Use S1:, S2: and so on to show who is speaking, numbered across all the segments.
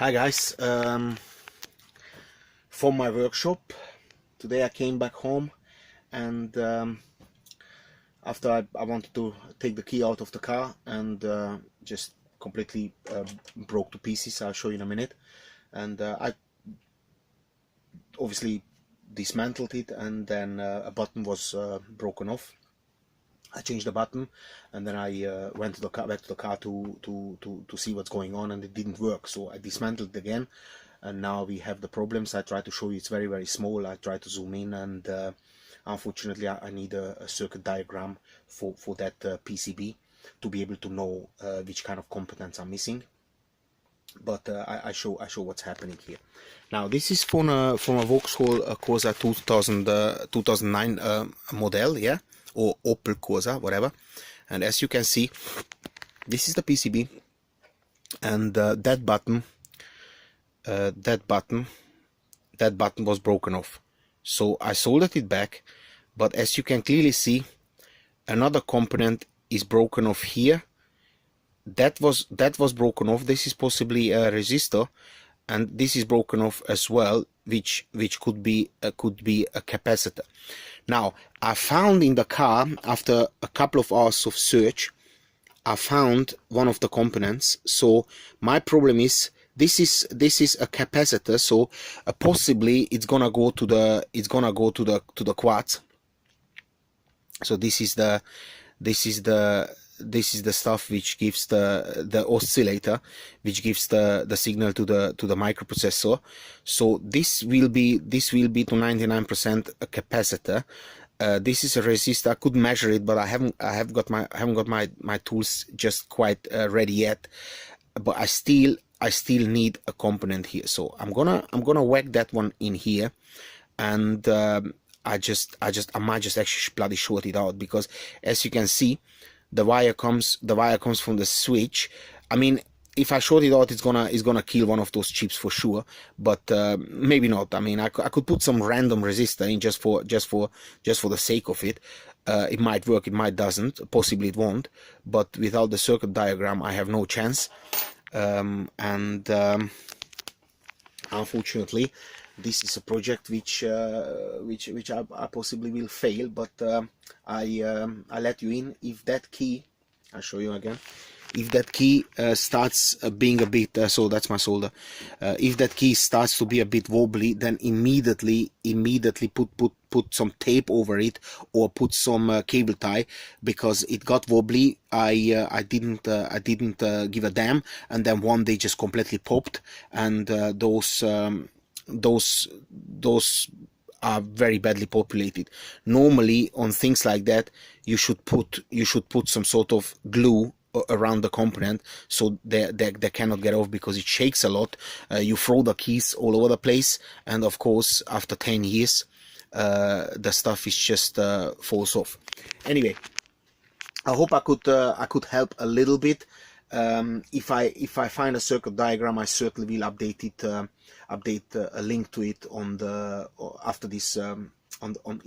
S1: Hi guys, from my workshop. Today I came back home and after I wanted to take the key out of the car and just completely broke to pieces. I'll show you in a minute. And I obviously dismantled it, and then a button was broken off. I changed the button, and then I went to the car, back to the car to see what's going on, and it didn't work. So I dismantled it again, and now we have the problems. I try to show you, it's very small. I try to zoom in, and unfortunately I need a circuit diagram for that PCB to be able to know which kind of components are missing. But I show what's happening here. Now this is from a Vauxhall Corsa 2009 model, yeah, or Opel Corsa, whatever. And as you can see, this is the PCB, and that button was broken off. So I soldered it back, but as you can clearly see, another component is broken off here. That was broken off. This is possibly a resistor, and this is broken off as well, which could be a capacitor. Now I found in the car, after a couple of hours of search, I found one of the components. So my problem is this is a capacitor, so possibly it's gonna go to the quartz. So this is the stuff which gives the oscillator, which gives the signal to the microprocessor. So this will be to 99% a capacitor. This is a resistor. I could measure it, but I haven't got my tools just quite ready yet. But I still need a component here. So I'm gonna whack that one in here, and I might just actually bloody short it out, because as you can see, the wire comes from the switch. I mean, if I short it out, it's gonna kill one of those chips for sure, but maybe not. I mean, I could put some random resistor in just for the sake of it. It might work, it might doesn't, possibly it won't, but without the circuit diagram I have no chance. Unfortunately, this is a project which I possibly will fail, but I let you in. If that key, I'll show you again, if that key starts being a bit, so that's my solder, if that key starts to be a bit wobbly, then immediately put some tape over it, or put some cable tie, because it got wobbly. I didn't give a damn, and then one day just completely popped, and those are very badly populated. Normally on things like that, you should put some sort of glue around the component, so they cannot get off, because it shakes a lot. You throw the keys all over the place, and of course after 10 years the stuff is just falls off. Anyway, I hope I could help a little bit. If I find a circuit diagram, I certainly will update it, a link to it on the after this in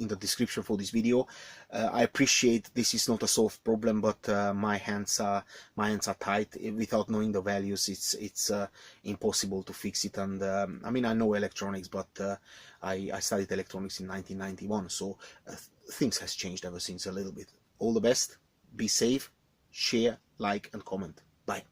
S1: the description for this video. I appreciate this is not a solved problem, but my hands are tied. Without knowing the values, it's impossible to fix it. And I mean, I know electronics, but I studied electronics in 1991, so things has changed ever since a little bit. All the best, be safe, share, like and comment. Bye.